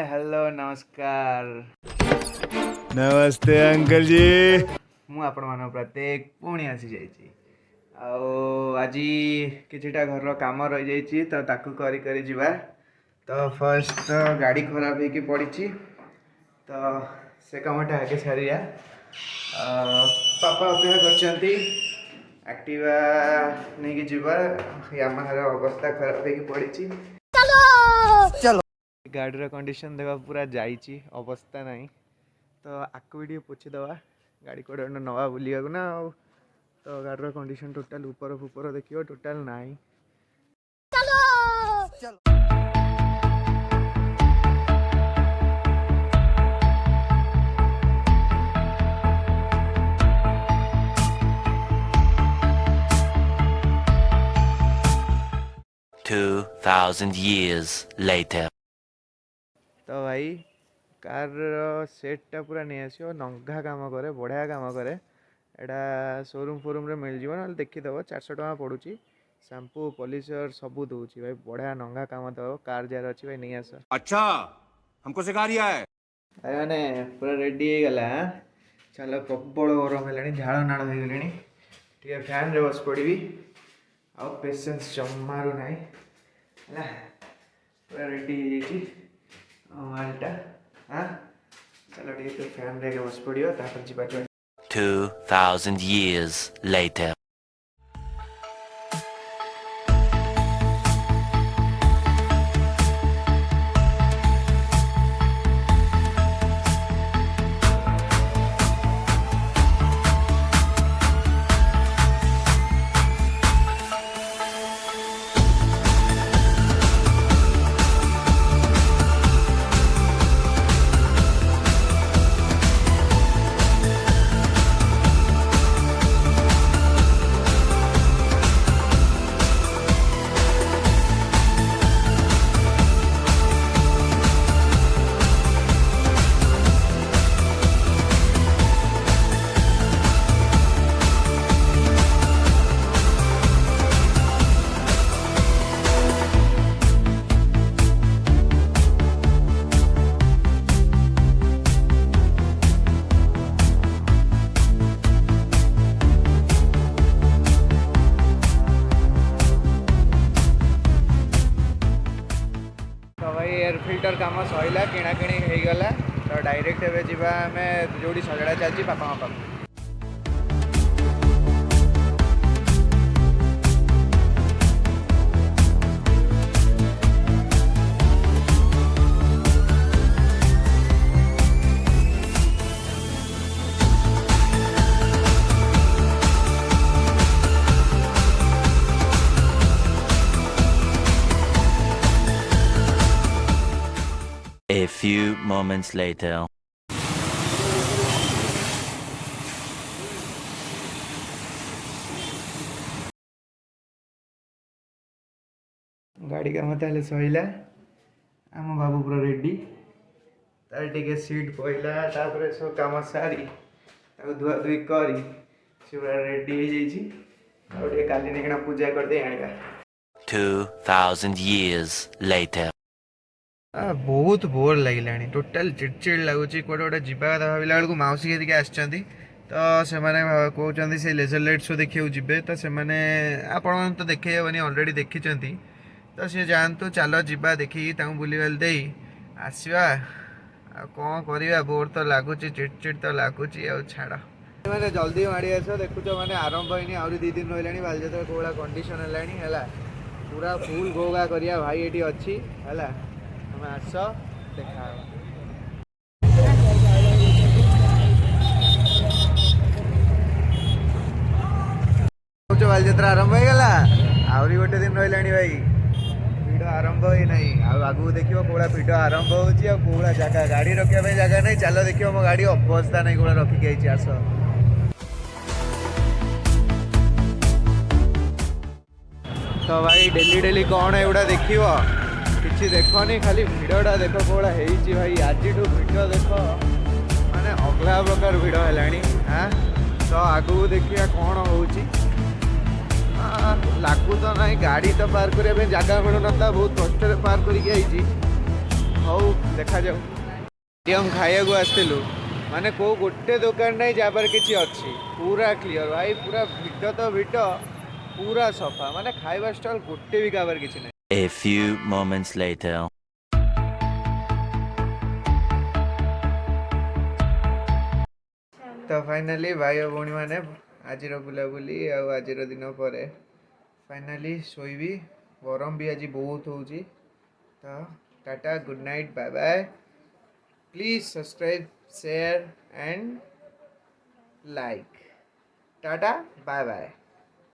Hi hello नमस्कार। नमस्ते uncle जी। मु आपण मान प्रत्येक पुणी आसी जाइछि। आज किछिटा घर काम रही जाइछि तो ताकू करी करी जीवा। तो फर्स्ट तो गाड़ी खराब होइके पड़िछि तो से कामटा आगे सारिया। पापा अपेक्षा करछन्ती एक्टिवा नहीं कि जीवा। यामाहार अवस्था खराब होइके पड़िछि। चलो गाड़ी कंडीशन देखा पूरा जाइछि अवस्था नहीं तो आकु भी पोछी दवा गाड़ी कोड़े नवा बुलिया ना आ तो गाड़ी कंडीशन टोटाल ऊपर फूपर देखियो टोटाल नहीं। चलो चलो 2000 years later. तो भाई कार सेटा पूरा नहीं आसो नंगा काम करे बढ़िया काम करे एटा शोरूम फोरूम रे मिल जीव ना देखीदेव 400 टका पड़ुची शैम्पू पॉलिशर सबू दूची भाई बढ़िया नंगा काम दब कार जार अच्छी भाई नहीं आस। अच्छा हमको सिखा रिया है भाई मैंने पूरा रेडी हो गला। चलो प्रबल गरम है झाड़ नाड़ हो गले टे फैन रे बस पड़ी आ पेसेंस जमारू ना पूरा रेडी मालटा। हाँ चलो ठीक है फैन रे बस पड़ो तापर जी 2000 years later. एयर फिल्टर कम सैला किणाकिणी हो गला तो डायरेक्ट एवं जीवा आम जो सजड़ा चलती पापा पाख। A few moments later. गाड़ी का मत सैला आम बाबू पूरा रेडी तार टे सीट पहला तापर सब कम सारी धुआ धुई कर पूरा रेडी हो काली निकना पूजा करदे आनिबा। 2000 years later. बहुत बोर लगे टोटाल चिड़चिड़ लगुच कौटे गोटे जीवा कथा भाविला बेलू मौसी के आसछन्ती तो से कहते से लेजर लाइट शो देखा जी तो से आपण तो देखे हेनी अलरेडी देखी तो सी जातु चलो जीवा देखी बुली बाली दे आसवा कौन करवा बोर तो लगुच चिड़चिड़ तो लगुच छाड़ मैंने जल्दी माड़ी आस देखुच मैंने आरंभ होनी आहरी 2 दिन रहा बालीजात्रा कौन कंडीशन है पूरा फुल गोगा करिया भाई ये अच्छी है आस देखा बालीजात्रा आरंभ हो गला आहरी गोटे दिन रहा भाई भिड़ आरंभ ही नहीं आगू देख कौड़ा भिड़ आरंभ होगा जगह गाड़ी रखा जगह नहीं चलो देख मो गाड़ी अवस्था नहीं कौड़ा रखिक आस। तो भाई डेली डेली कौन एगुड़ा देख कि देखनी खाली भिड़टा देख कौड़ा है भाई आज भिड़ देख माने अगला प्रकार भिड़ है। हाँ तो आगू देखिए कौन हो लागू तो ना गाड़ी तो पार्क करने जगह मिलू ना बहुत कष्ट पार्क करके ହଉ ଦେଖାଯାଉ। ମିଡ଼ିୟମ୍ ଖାଇବାକୁ ଆସିଥିଲୁ ମାନେ କେଉଁ ଗୋଟେ ଦୋକାନ ନାହିଁ ଯାହା ପାଖରେ କିଛି ଅଛି, ପୁରା କ୍ଲିଅର ଭାଇ, ପୁରା ଭିଡ଼ ତ ଭିଡ଼, ପୁରା ସଫା, ମାନେ ଖାଇବା ଷ୍ଟଲ୍ ଗୋଟେ ବି କାହାର କିଛି ନାହିଁ। A few moments later. ତ ଫାଇନାଲି ଭାଇ ଓ ଭଉଣୀମାନେ ଆଜିର ବୁଲାବୁଲି ଆଉ ଆଜିର ଦିନ ପରେ ଫାଇନାଲି ଶୋଇବି, ଗରମ ବି ଆଜି ବହୁତ ହେଉଛି। ତ ଟାଟା, good night, bye bye. Please subscribe, share and like. ଟାଟା, ବାଏ ବାଏ।